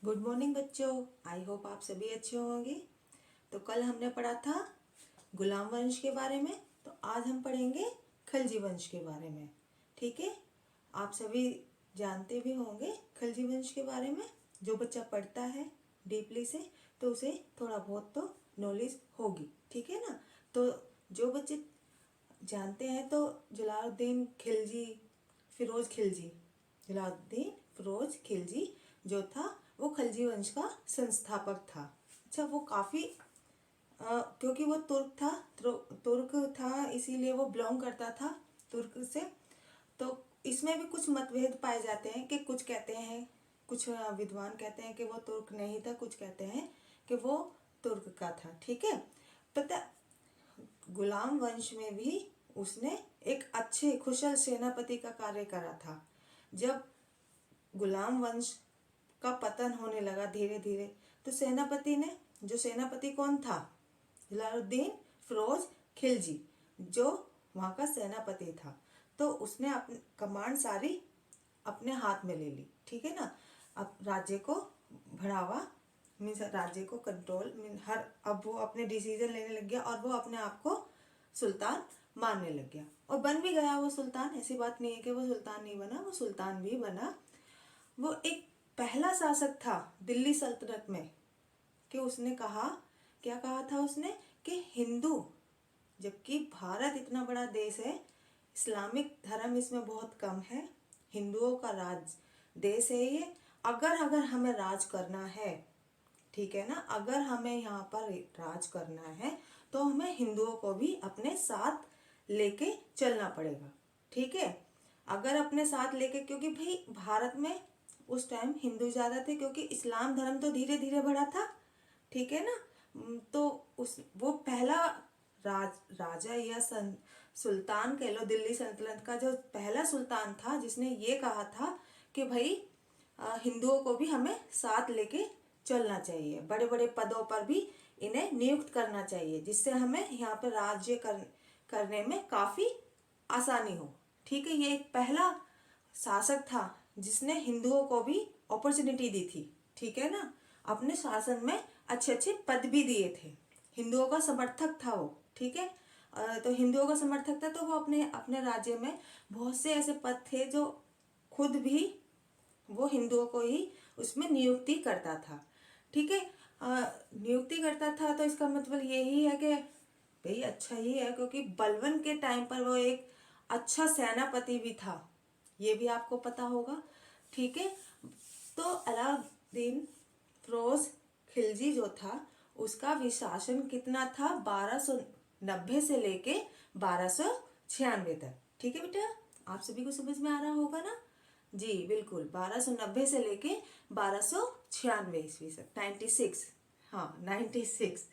Good morning बच्चों। I hope आप सभी अच्छे होंगे। तो कल हमने पढ़ा था गुलाम वंश के बारे में, तो आज हम पढ़ेंगे खलजी वंश के बारे में। ठीक है, आप सभी जानते भी होंगे खलजी वंश के बारे में। जो बच्चा पढ़ता है डीपली से तो उसे थोड़ा बहुत तो नॉलेज होगी। ठीक है ना। तो जो बच्चे जानते हैं तो जलालुद्दीन खिलजी, फिरोज खिलजी, जलालुद्दीन फिरोज खिलजी जो था वो खलजी वंश का संस्थापक था। अच्छा, वो काफ़ी क्योंकि वो तुर्क था इसीलिए वो बिलोंग करता था तुर्क से। तो इसमें भी कुछ मतभेद पाए जाते हैं कि कुछ कहते हैं, कुछ विद्वान कहते हैं कि वो तुर्क नहीं था, कुछ कहते हैं कि वो तुर्क का था। ठीक है, पता गुलाम वंश में भी उसने एक अच्छे कुशल सेनापति का कार्य करा था। जब गुलाम वंश का पतन होने लगा धीरे धीरे, तो सेनापति कौन था? जलालुद्दीन फिरोज खिलजी, जो वहाँ का सेनापति था। तो उसने अपनी कमांड सारी अपने हाथ में ले ली। ठीक है ना। अब राज्य को बढ़ावा मीन्स राज्य को कंट्रोल अब वो अपने डिसीजन लेने लग गया और वो अपने आप को सुल्तान मानने लग गया और बन भी गया वो सुल्तान। ऐसी बात नहीं है कि वो सुल्तान नहीं बना, वो सुल्तान भी बना। वो एक पहला शासक था दिल्ली सल्तनत में कि उसने क्या कहा था उसने कि हिंदू, जबकि भारत इतना बड़ा देश है, इस्लामिक धर्म इसमें बहुत कम है, हिंदुओं का राज देश है ये। अगर हमें राज करना है, ठीक है ना, अगर हमें यहाँ पर राज करना है तो हमें हिंदुओं को भी अपने साथ लेके चलना पड़ेगा। ठीक है, अगर अपने साथ लेके, क्योंकि भाई भारत में उस टाइम हिंदू ज़्यादा थे, क्योंकि इस्लाम धर्म तो धीरे धीरे बढ़ा था। ठीक है ना। तो वो पहला राजा या सुल्तान कह लो, दिल्ली सल्तनत का जो पहला सुल्तान था जिसने ये कहा था कि भाई हिंदुओं को भी हमें साथ लेके चलना चाहिए, बड़े बड़े पदों पर भी इन्हें नियुक्त करना चाहिए, जिससे हमें यहाँ पर राज्य करने में काफ़ी आसानी हो। ठीक है, ये एक पहला शासक था जिसने हिंदुओं को भी अपॉर्चुनिटी दी थी। ठीक है ना, अपने शासन में अच्छे अच्छे पद भी दिए थे। हिंदुओं का समर्थक था वो। ठीक है, तो हिंदुओं का समर्थक था तो वो अपने अपने राज्य में बहुत से ऐसे पद थे जो खुद भी वो हिंदुओं को ही उसमें नियुक्ति करता था। ठीक है, नियुक्ति करता था तो इसका मतलब यही है कि भाई अच्छा ही है, क्योंकि बलबन के टाइम पर वो एक अच्छा सेनापति भी था, ये भी आपको पता होगा। ठीक है, तो अलाउद्दीन फिरोज खिलजी जो था उसका विशासन कितना था? 1290 से लेके 1296 तक। ठीक है बेटा, आप सभी को समझ में आ रहा होगा ना? जी बिल्कुल, 1290 से लेके 1296 ईस्वी तक, 96, हाँ 96।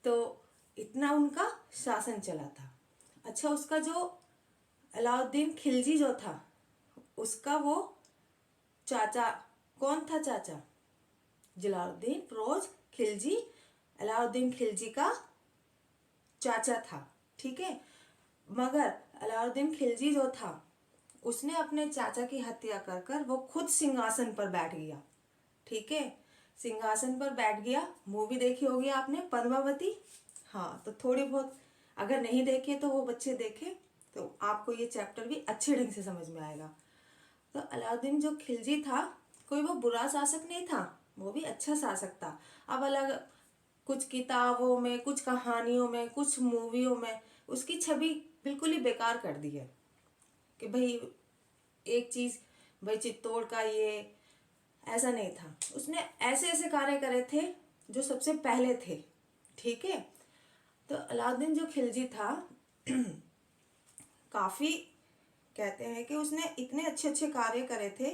तो इतना उनका शासन चला था। अच्छा, उसका जो अलाउद्दीन खिलजी जो था उसका वो चाचा कौन था? चाचा जलालुद्दीन फिरोज खिलजी अलाउद्दीन खिलजी का चाचा था। ठीक है, मगर अलाउद्दीन खिलजी जो था उसने अपने चाचा की हत्या कर कर वो खुद सिंहासन पर बैठ गया। ठीक है, सिंहासन पर बैठ गया। मूवी देखी होगी आपने पद्मावती? हाँ, तो थोड़ी बहुत अगर नहीं देखे तो वो बच्चे देखें तो आपको ये चैप्टर भी अच्छे ढंग से समझ में आएगा। तो अलाउद्दीन जो खिलजी था कोई वो बुरा शासक नहीं था, वो भी अच्छा शासक था। अब अलग कुछ किताबों में, कुछ कहानियों में, कुछ मूवियों में उसकी छवि बिल्कुल ही बेकार कर दी है कि भाई एक चीज, भाई चित्तौड़ का ये ऐसा नहीं था। उसने ऐसे ऐसे कार्य करे थे जो सबसे पहले थे। ठीक है, तो अलाउद्दीन जो खिलजी था काफी कहते हैं कि उसने इतने अच्छे अच्छे कार्य करे थे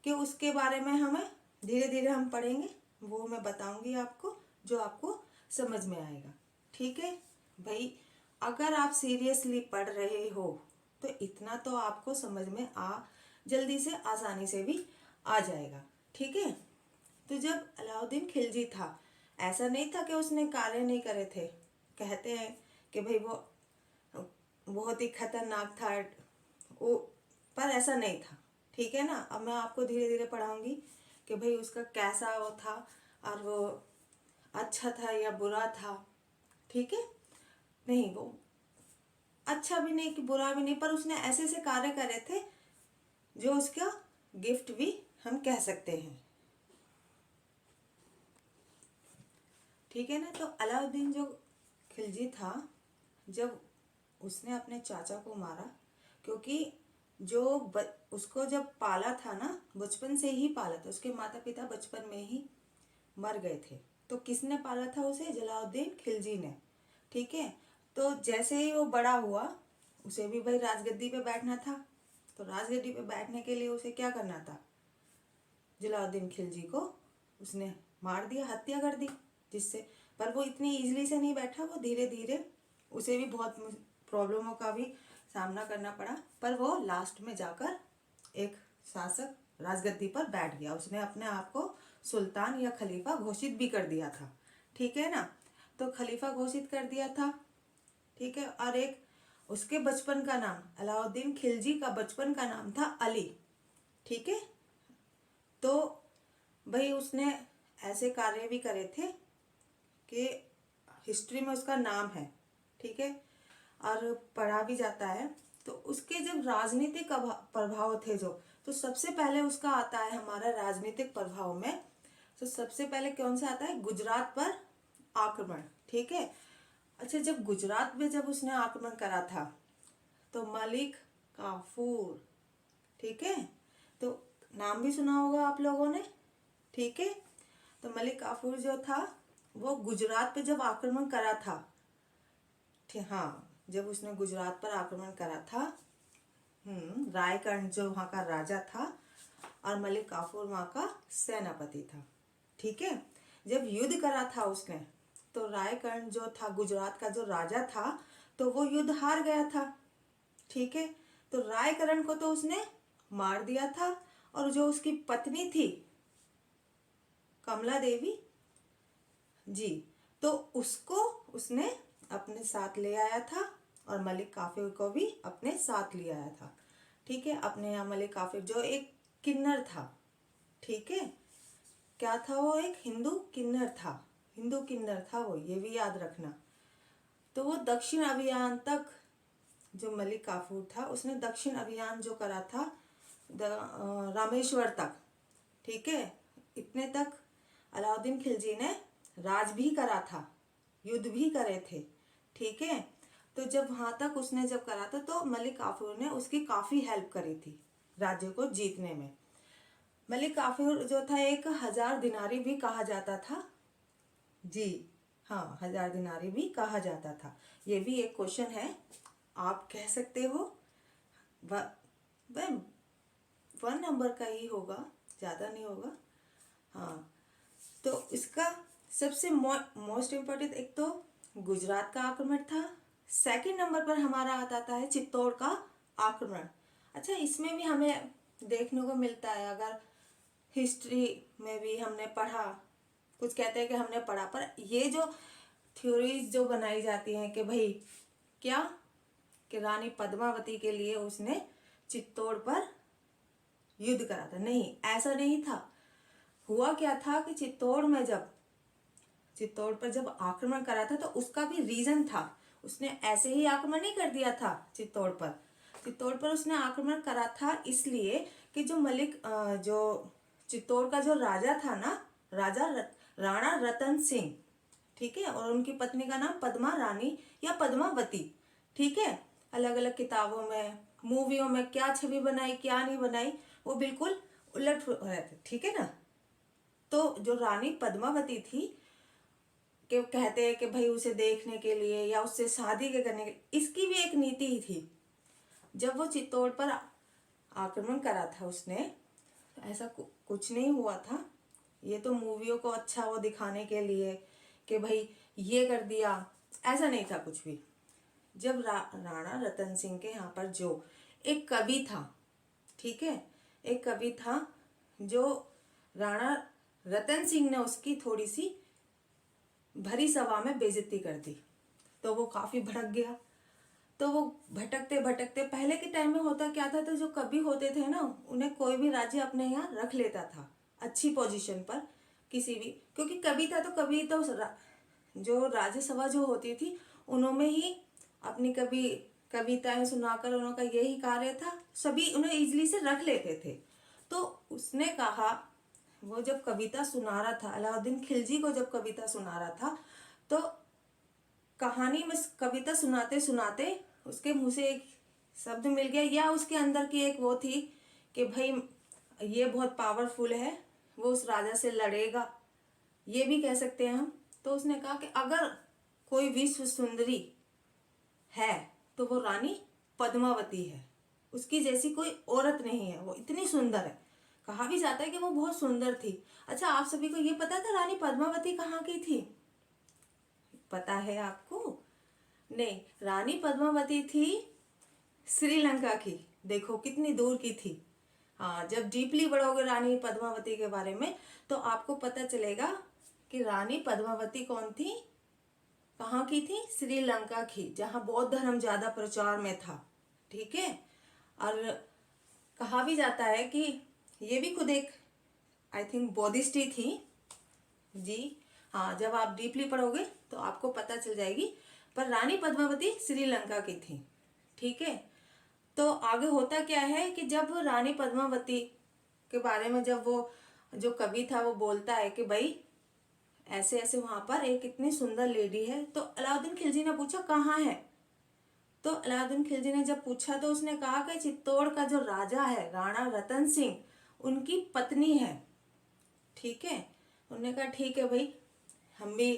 कि उसके बारे में हमें धीरे धीरे हम पढ़ेंगे, वो मैं बताऊंगी आपको जो आपको समझ में आएगा। ठीक है भाई, अगर आप सीरियसली पढ़ रहे हो तो इतना तो आपको समझ में जल्दी से आसानी से भी आ जाएगा। ठीक है, तो जब अलाउद्दीन खिलजी था ऐसा नहीं था कि उसने कार्य नहीं करे थे। कहते हैं कि भाई वो बहुत ही खतरनाक था वो, पर ऐसा नहीं था। ठीक है ना, अब मैं आपको धीरे धीरे पढ़ाऊंगी कि भाई उसका कैसा वो था और वो अच्छा था या बुरा था। ठीक है, नहीं वो अच्छा भी नहीं कि बुरा भी नहीं, पर उसने ऐसे ऐसे कार्य करे थे जो उसका गिफ्ट भी हम कह सकते हैं। ठीक है ना। तो अलाउद्दीन जो खिलजी था, जब उसने अपने चाचा को मारा, क्योंकि उसको जब पाला था ना, बचपन से ही पाला था, उसके माता पिता बचपन में ही मर गए थे, तो किसने पाला था उसे? जलालुद्दीन खिलजी ने। ठीक है। तो जैसे ही वो बड़ा हुआ, उसे भी भाई राजगद्दी पे बैठना था, तो राजगद्दी पे बैठने के लिए उसे क्या करना था? जलालुद्दीन खिलजी को उसने मार दिया, हत्या कर दी, जिससे पर वो इतनी इजीली से नहीं बैठा, वो धीरे धीरे उसे भी बहुत प्रॉब्लमों का भी सामना करना पड़ा, पर वो लास्ट में जाकर एक शासक राजगद्दी पर बैठ गया। उसने अपने आप को सुल्तान या खलीफा घोषित भी कर दिया था। ठीक है ना। तो खलीफा घोषित कर दिया था। ठीक है। और एक उसके बचपन का नाम, अलाउद्दीन खिलजी का बचपन का नाम था अली। ठीक है। तो भाई उसने ऐसे कार्य भी करे थे कि हिस्ट्री में उसका नाम है। ठीक है। और पढ़ा भी जाता है। तो उसके जब राजनीतिक प्रभाव थे जो, तो सबसे पहले उसका आता है हमारा राजनीतिक प्रभाव में, तो सबसे पहले कौन सा आता है? गुजरात पर आक्रमण। ठीक है। अच्छा, जब गुजरात में जब उसने आक्रमण करा था, तो मलिक काफूर, ठीक है, तो नाम भी सुना होगा आप लोगों ने। ठीक है। तो मलिक काफूर जो था, वो गुजरात पे जब आक्रमण करा था, ठीक, हाँ, जब उसने गुजरात पर आक्रमण करा था, रायकर्ण जो वहाँ का राजा था और मलिक काफूर वहाँ का सेनापति था। ठीक है। जब युद्ध करा था उसने, तो रायकर्ण जो था गुजरात का जो राजा था, तो वो युद्ध हार गया था। ठीक है। तो रायकर्ण को तो उसने मार दिया था, और जो उसकी पत्नी थी कमला देवी जी, तो उसको उसने अपने साथ ले आया था, और मलिक काफिर को भी अपने साथ ले आया था। ठीक है। अपने यहाँ मलिक काफिर जो एक किन्नर था। ठीक है। क्या था वो? एक हिंदू किन्नर था। हिंदू किन्नर था वो, ये भी याद रखना। तो वो दक्षिण अभियान तक, जो मलिक काफूर था उसने दक्षिण अभियान जो करा था रामेश्वर तक। ठीक है। इतने तक अलाउद्दीन खिलजी ने राज भी करा था, युद्ध भी करे थे। ठीक है। तो जब वहां तक उसने जब करा था, तो मलिक काफूर ने उसकी काफी हेल्प करी थी राज्य को जीतने में। मलिक काफूर जो था, 1000 दिनारी भी कहा जाता था जी। हाँ, 1000 दिनारी भी कहा जाता था। ये भी एक क्वेश्चन है, आप कह सकते हो। वह 1 नंबर का ही होगा, ज़्यादा नहीं होगा। हाँ, तो इसका सबसे मोस्ट इम्पोर्टेंट, एक तो गुजरात का आक्रमण था, सेकंड नंबर पर हमारा आता है चित्तौड़ का आक्रमण। अच्छा, इसमें भी हमें देखने को मिलता है, अगर हिस्ट्री में भी हमने पढ़ा, कुछ कहते हैं कि हमने पढ़ा, पर ये जो थ्योरीज जो बनाई जाती हैं कि भाई क्या, कि रानी पद्मावती के लिए उसने चित्तौड़ पर युद्ध करा था, नहीं, ऐसा नहीं था। हुआ क्या था कि चित्तौड़ पर जब आक्रमण करा था, तो उसका भी रीजन था। उसने ऐसे ही आक्रमण नहीं कर दिया था चित्तौड़ पर उसने आक्रमण करा था इसलिए कि जो चित्तौड़ का जो राजा था ना, राणा रतन सिंह, ठीक है, और उनकी पत्नी का नाम पद्मा रानी या पद्मावती। ठीक है। अलग अलग किताबों में, मूवियों में क्या छवि बनाई क्या नहीं बनाई, वो बिल्कुल उलट रहते। ठीक है ना। तो जो रानी पद्मावती थी, कि कहते हैं कि भाई उसे देखने के लिए या उससे शादी के करने के लिए, इसकी भी एक नीति ही थी। जब वो चित्तौड़ पर आक्रमण करा था उसने, ऐसा कुछ नहीं हुआ था। ये तो मूवियों को अच्छा वो दिखाने के लिए कि भाई ये कर दिया, ऐसा नहीं था कुछ भी। जब राणा रतन सिंह के यहाँ पर जो एक कवि था, ठीक है, एक कवि था, जो राणा रतन सिंह ने उसकी थोड़ी सी भरी सभा में बेइज्जती कर दी, तो वो काफी भड़क गया। तो वो भटकते भटकते, पहले के टाइम में होता क्या था, तो जो कवि होते थे ना, उन्हें कोई भी राज्य अपने यहाँ रख लेता था, अच्छी पोजीशन पर किसी भी, क्योंकि कभी तो जो राज्यसभा जो होती थी उन्होंने ही अपनी कविताएं सुनाकर उनका यही कार्य था, सभी उन्हें इजीली से रख लेते थे। तो उसने कहा, वो जब कविता सुना रहा था, अलाउद्दीन खिलजी को जब कविता सुना रहा था, तो कहानी में कविता सुनाते सुनाते उसके मुंह से एक शब्द मिल गया, या उसके अंदर की एक वो थी कि भाई ये बहुत पावरफुल है, वो उस राजा से लड़ेगा, ये भी कह सकते हैं हम। तो उसने कहा कि अगर कोई विश्व सुंदरी है तो वो रानी पद्मावती है, उसकी जैसी कोई औरत नहीं है, वो इतनी सुंदर है। कहा भी जाता है कि वो बहुत सुंदर थी। अच्छा, आप सभी को ये पता था रानी पद्मावती कहाँ की थी? पता है आपको? नहीं, रानी पद्मावती थी श्रीलंका की। देखो कितनी दूर की थी। हाँ, जब डीपली पढ़ोगे रानी पद्मावती के बारे में तो आपको पता चलेगा कि रानी पद्मावती कौन थी, कहाँ की थी? श्रीलंका की, जहाँ बौद्ध धर्म ज्यादा प्रचार में था। ठीक है। और कहा भी जाता है कि ये भी खुद एक आई थिंक बौद्धिस्ट ही थी जी। हाँ, जब आप डीपली पढ़ोगे तो आपको पता चल जाएगी। पर रानी पद्मावती श्रीलंका की थी। ठीक है। तो आगे होता क्या है कि जब रानी पद्मावती के बारे में जब वो जो कवि था वो बोलता है कि भाई ऐसे ऐसे वहां पर एक इतनी सुंदर लेडी है, तो अलाउद्दीन खिलजी ने पूछा कहाँ है? तो अलाउद्दीन खिलजी ने जब पूछा तो उसने कहा कि चित्तौड़ का जो राजा है राणा रतन सिंह, उनकी पत्नी है। ठीक है। उन्होंने कहा ठीक है भाई, हम भी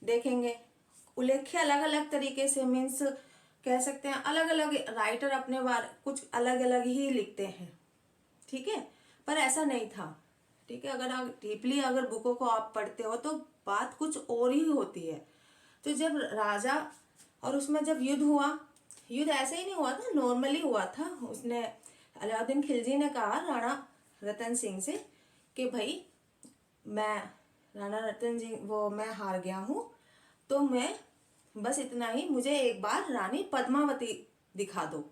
देखेंगे। उल्लेख्य अलग अलग तरीके से, मीन्स कह सकते हैं अलग अलग राइटर अपने बारे कुछ अलग अलग ही लिखते हैं। ठीक है। पर ऐसा नहीं था। ठीक है। अगर आप डीपली अगर बुकों को आप पढ़ते हो तो बात कुछ और ही होती है। तो जब राजा और उसमें जब युद्ध हुआ, युद्ध ऐसे ही नहीं हुआ था, नॉर्मली हुआ था। उसने अलाउद्दीन खिलजी ने कहा राणा रतन सिंह से कि भाई मैं राणा रतन सिंह वो मैं हार गया हूँ, तो मैं बस इतना ही, मुझे एक बार रानी पद्मावती दिखा दो।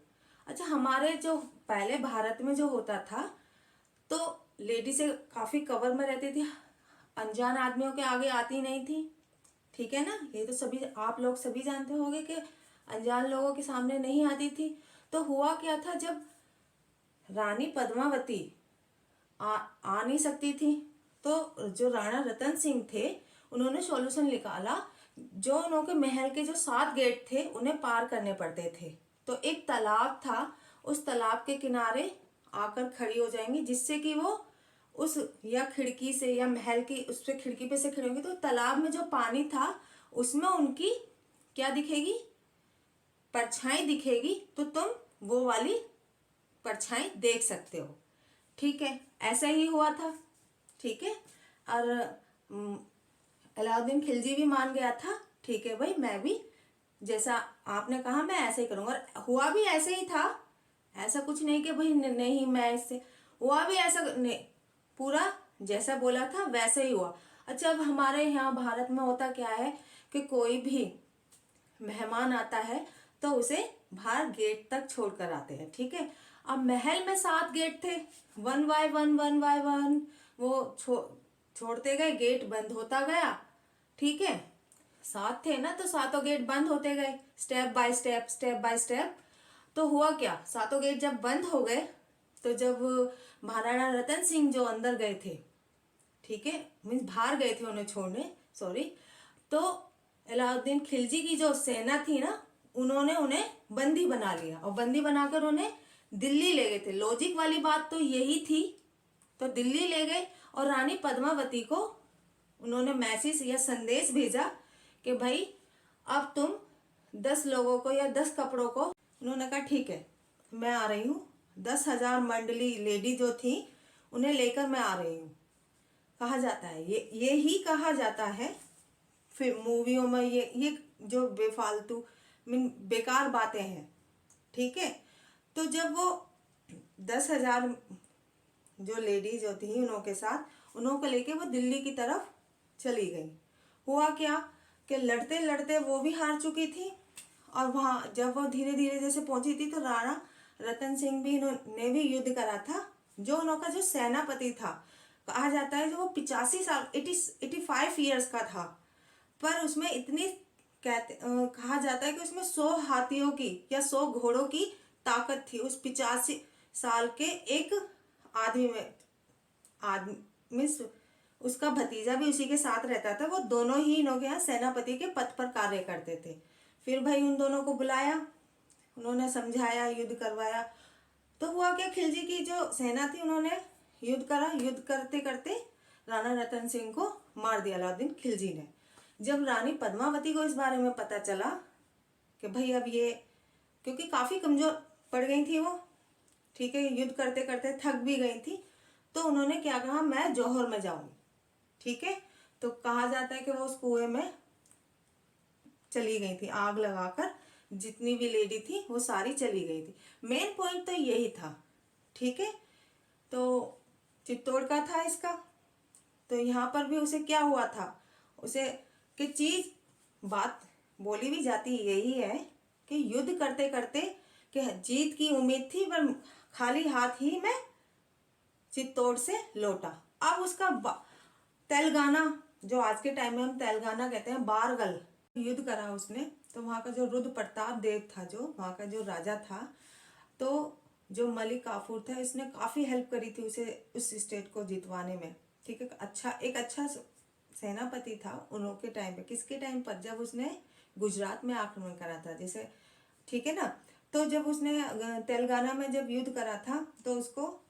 अच्छा, हमारे जो पहले भारत में जो होता था तो लेडी से काफी कवर में रहती थी, अनजान आदमियों के आगे आती नहीं थी। ठीक है ना, ये तो सभी आप लोग सभी जानते होंगे कि अनजान लोगों के सामने नहीं आती थी। तो हुआ क्या था, जब रानी पद्मावती आ नहीं सकती थी तो जो राणा रतन सिंह थे उन्होंने सॉल्यूशन निकाला। जो उनके महल के जो 7 गेट थे उन्हें पार करने पड़ते थे। तो एक तालाब था, उस तालाब के किनारे आकर खड़ी हो जाएंगी, जिससे कि वो उस या खिड़की से या महल की उस पे खिड़की पे से खड़ी होंगी तो तालाब में जो पानी था उसमें उनकी क्या दिखेगी? परछाई दिखेगी। तो तुम वो वाली परछाई देख सकते हो। ठीक है। ऐसा ही हुआ था। ठीक है। और अलाउद्दीन खिलजी भी मान गया था। ठीक है भाई, मैं भी जैसा आपने कहा मैं ऐसे ही करूंगा। और हुआ भी ऐसे ही था। ऐसा कुछ नहीं कि भाई नहीं मैं इससे, हुआ भी ऐसा नहीं, पूरा जैसा बोला था वैसे ही हुआ। अच्छा, अब हमारे यहाँ भारत में होता क्या है कि कोई भी मेहमान आता है तो उसे बाहर गेट तक छोड़ कर आते हैं। ठीक है। अब महल में 7 गेट थे, वन बाय वन वो छोड़ते गए, गेट बंद होता गया। ठीक है। 7 थे ना, तो 7 गेट बंद होते गए, स्टेप बाय स्टेप। तो हुआ क्या, 7 गेट जब बंद हो गए तो जब महाराणा रतन सिंह जो अंदर गए थे, ठीक है, मीन्स बाहर गए थे उन्हें छोड़ने, सॉरी, तो अलाउद्दीन खिलजी की जो सेना थी ना, उन्होंने उन्हें बंदी बना लिया और बंदी बनाकर उन्हें दिल्ली ले गए थे। लॉजिक वाली बात तो यही थी। तो दिल्ली ले गए और रानी पद्मावती को उन्होंने मैसेज या संदेश भेजा कि भाई अब तुम 10 लोगों को या 10 कपड़ों को, उन्होंने कहा ठीक है मैं आ रही हूँ, 10,000 मंडली लेडी जो थी उन्हें लेकर मैं आ रही हूँ। कहा जाता है ये ही कहा जाता है फिर मूवियों में, ये जो बेफालतू मीन बेकार बातें हैं। ठीक है। तो जब वो 10,000 जो लेडीज जो थी उन्हों के साथ उन्हों को लेके वो दिल्ली की तरफ चली गई। हुआ क्या कि लड़ते लड़ते वो भी हार चुकी थी और वहाँ जब वो धीरे धीरे जैसे पहुंची थी तो राणा रतन सिंह भी ने भी युद्ध करा था। जो उनका जो सेनापति था, कहा जाता है जो वो 85 साल 85 ईयर्स का था, पर उसमें इतनी कहा जाता है कि उसमें 100 हाथियों की या 100 घोड़ों की ताकत थी उस 85 साल के एक आदमी में। आदमी उसका भतीजा भी उसी के साथ रहता था, वो दोनों ही इन लोग यहाँ सेनापति के पद पर कार्य करते थे। फिर भाई उन दोनों को बुलाया, उन्होंने समझाया, युद्ध करवाया। तो हुआ क्या, खिलजी की जो सेना थी उन्होंने युद्ध करा। युद्ध करते करते राणा रतन सिंह को मार दिया अलाउद्दीन खिलजी ने। जब रानी पद्मावती को इस बारे में पता चला कि भाई अब ये, क्योंकि काफी कमजोर पड़ गई थी वो, ठीक है, युद्ध करते करते थक भी गई थी, तो उन्होंने क्या कहा, मैं जौहर में जाऊंगी। ठीक है, तो कहा जाता है कि वो उस कुएं में चली गई थी, आग लगाकर जितनी भी लेडी थी वो सारी चली गई थी। मेन पॉइंट तो यही था। ठीक है, तो चित्तौड़ का था इसका। तो यहाँ पर भी उसे क्या हुआ था, उसे कि चीज बात बोली भी जाती यही है कि युद्ध करते करते कि जीत की उम्मीद थी, पर खाली हाथ ही में चित्तौड़ से लौटा। अब उसका तेलंगाना, जो आज के टाइम में हम तेलंगाना कहते हैं, बारगल युद्ध करा उसने। तो वहाँ का जो रुद्र प्रताप देव था, जो वहाँ का जो राजा था, तो जो मलिक काफूर था, इसने काफी हेल्प करी थी उसे उस स्टेट को जितवाने में। ठीक है, एक अच्छा सेनापति था उन के टाइम पे। किसके टाइम पर, जब उसने गुजरात में आक्रमण करा था जैसे, ठीक है ना। तो जब उसने तेलंगाना में जब युद्ध करा था, तो उसको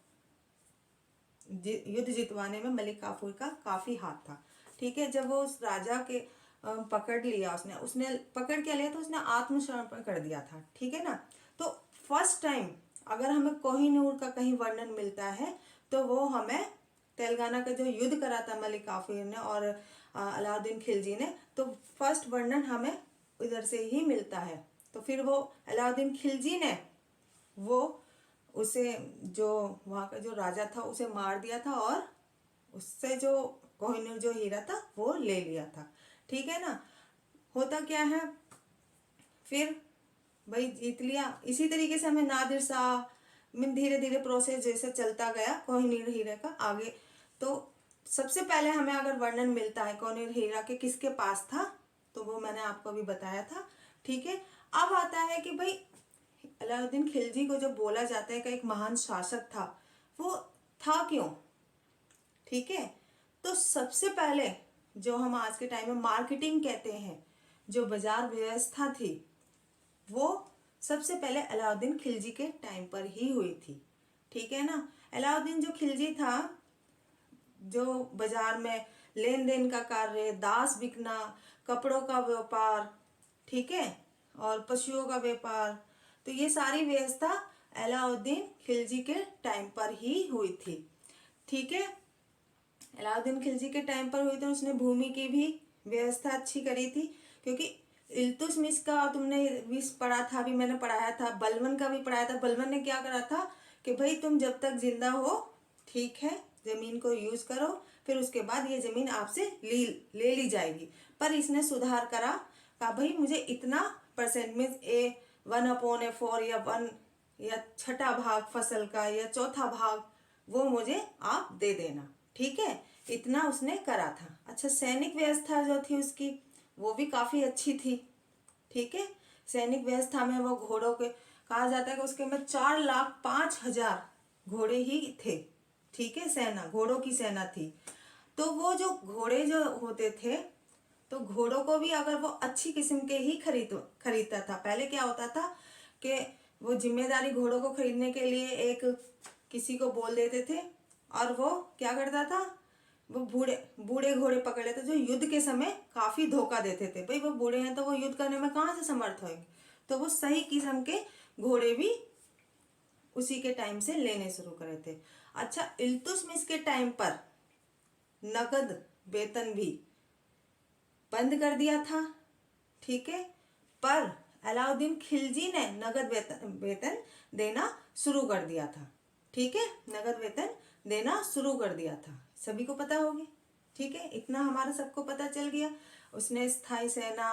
युद्ध जितवाने में मलिक काफूर का काफी हाथ था। ठीक है, जब वो उस राजा के पकड़ लिया, उसने पकड़ के लिया, तो उसने आत्मसमर्पण कर दिया था। ठीक है ना। तो फर्स्ट टाइम अगर हमें कोहिनूर का कहीं वर्णन मिलता है, तो वो हमें तेलंगाना का जो युद्ध करा था मलिक काफूर ने और अलाउद्दीन खिलजी ने, तो फर्स्ट वर्णन हमें उधर से ही मिलता है। तो फिर वो अलाउद्दीन खिलजी ने वो उसे, जो वहाँ का जो राजा था, उसे मार दिया था और उससे जो कोहिनूर जो हीरा था वो ले लिया था। ठीक है ना। होता क्या है, फिर भाई जीत लिया। इसी तरीके से हमें नादिर शाह में धीरे धीरे प्रोसेस जैसे चलता गया कोहिनूर हीरे का आगे। तो सबसे पहले हमें अगर वर्णन मिलता है कोहिनूर हीरा के किसके पास था, तो वो मैंने आपको अभी बताया था। ठीक है, अब आता है कि भाई अलाउद्दीन खिलजी को जब बोला जाता है कि एक महान शासक था, वो था क्यों। ठीक है, तो सबसे पहले जो हम आज के टाइम में मार्केटिंग कहते हैं, जो बाजार व्यवस्था थी, वो सबसे पहले अलाउद्दीन खिलजी के टाइम पर ही हुई थी। ठीक है ना। अलाउद्दीन जो खिलजी था, जो बाजार में लेन देन का कार्य, दास बिकना, कपड़ों का व्यापार, ठीक है, और पशुओं का व्यापार, तो ये सारी व्यवस्था अलाउद्दीन खिलजी के टाइम पर ही हुई थी। ठीक है, अलाउद्दीन खिलजी के टाइम पर हुई, तो उसने भूमि की भी व्यवस्था अच्छी करी थी। क्योंकि इल्तुतमिश का तुमने भी पढ़ा था, अभी मैंने पढ़ाया था, बलबन का भी पढ़ाया था। बलबन ने क्या करा था कि भाई तुम जब तक जिंदा हो, ठीक है, जमीन को यूज करो, फिर उसके बाद ये जमीन आपसे ले ली जाएगी। पर इसने सुधार करा, कहा भाई मुझे इतना परसेंट में 1/4 या 1 या छठा भाग फसल का या चौथा भाग वो मुझे आप दे देना। ठीक है, इतना उसने करा था। अच्छा, सैनिक व्यवस्था जो थी उसकी, वो भी काफी अच्छी थी। ठीक है, सैनिक व्यवस्था में वो घोड़ों के, कहा जाता है कि उसके में 4,05,000 घोड़े ही थे। ठीक है, सेना, घोड़ों की सेना थी। तो वो जो घोड़े जो होते थे, तो घोड़ों को भी अगर वो अच्छी किस्म के ही खरीदता था। पहले क्या होता था कि वो जिम्मेदारी घोड़ों को खरीदने के लिए एक किसी को बोल देते थे, और वो क्या करता था, वो बूढ़े घोड़े पकड़ लेते, जो युद्ध के समय काफी धोखा देते थे। भाई वो बूढ़े हैं तो वो युद्ध करने में कहाँ से समर्थ होंगे, तो वो सही किस्म के घोड़े भी उसी के टाइम से लेने शुरू करे थे। अच्छा, इल्तुतमिश के टाइम पर नगद वेतन भी बंद कर दिया था। ठीक है, पर अलाउद्दीन खिलजी ने नगद वेतन देना शुरू कर दिया था। ठीक है, नगद वेतन देना शुरू कर दिया था, सभी को पता होगी। ठीक है, इतना हमारा सबको पता चल गया। उसने स्थायी सेना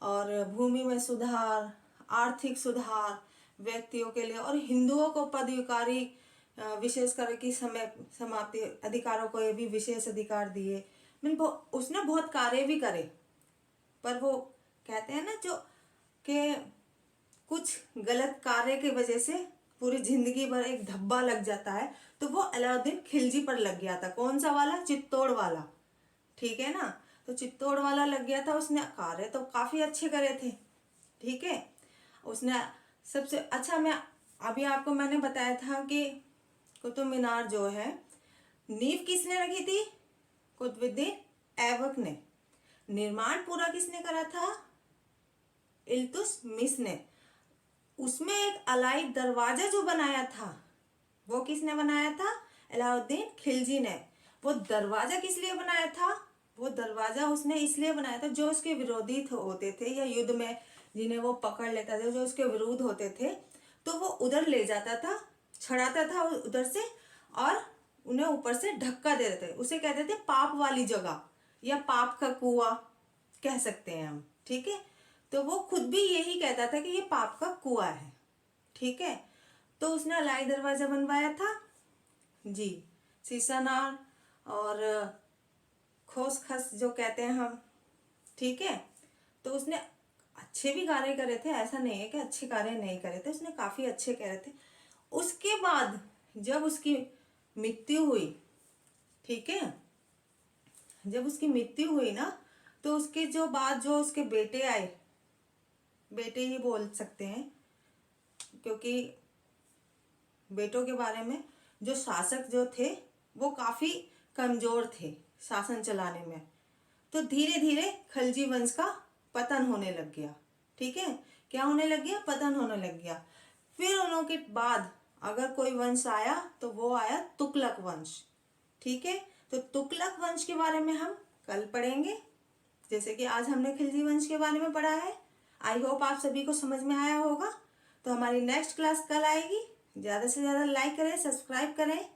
और भूमि में सुधार, आर्थिक सुधार व्यक्तियों के लिए, और हिंदुओं को पदाधिकारी विशेष कर कि समय समाप्ति अधिकारों को ये भी विशेष अधिकार दिए। मीन उसने बहुत कार्य भी करे, पर वो कहते हैं ना जो कि कुछ गलत कार्य की वजह से पूरी जिंदगी भर एक धब्बा लग जाता है, तो वो अलाउद्दीन खिलजी पर लग गया था। कौन सा वाला? चित्तौड़ वाला, ठीक है ना। तो चित्तौड़ वाला लग गया था। उसने कार्य तो काफी अच्छे करे थे, ठीक है। उसने सबसे अच्छा, मैं अभी आपको मैंने बताया था कि कुतुब मीनार जो है नींव किसने रखी थी? कुतुबुद्दीन ऐबक ने। निर्माण पूरा किसने करा था? इल्तुतमिश ने। उसमें एक अलाई दरवाजा जो बनाया था वो किसने बनाया था? अलाउद्दीन खिलजी ने। वो दरवाजा किस लिए बनाया था? वो दरवाजा उसने इसलिए बनाया था, जो उसके विरोधी होते थे या युद्ध में जिन्हें वो पकड़ लेता था, जो उसके विरोध होते थे, तो वो उधर ले जाता था, छड़ाता था उधर से और उन्हें ऊपर से धक्का दे देते थे। उसे कहते थे पाप वाली जगह या पाप का कुआं कह सकते हैं हम, ठीक है। तो वो खुद भी यही कहता था कि ये पाप का कुआं है, ठीक है। तो उसने अलाई दरवाजा बनवाया था जी, सीसानार और खोस खस जो कहते हैं हम, ठीक है। तो उसने अच्छे भी कार्य करे थे, ऐसा नहीं है कि अच्छे कार्य नहीं करे थे, उसने काफी अच्छे करे थे। उसके बाद जब उसकी मृत्यु हुई, ठीक है, जब उसकी मृत्यु हुई ना, तो उसके जो बाद जो उसके बेटे आए, बेटे ही बोल सकते हैं क्योंकि बेटों के बारे में, जो शासक जो थे वो काफी कमजोर थे शासन चलाने में। तो धीरे धीरे खलजी वंश का पतन होने लग गया, ठीक है। क्या होने लग गया? पतन होने लग गया। फिर उनके बाद अगर कोई वंश आया तो वो आया तुगलक वंश, ठीक है। तो तुगलक वंश के बारे में हम कल पढ़ेंगे, जैसे कि आज हमने खिलजी वंश के बारे में पढ़ा है। आई होप आप सभी को समझ में आया होगा। तो हमारी नेक्स्ट क्लास कल आएगी। ज़्यादा से ज़्यादा लाइक करें, सब्सक्राइब करें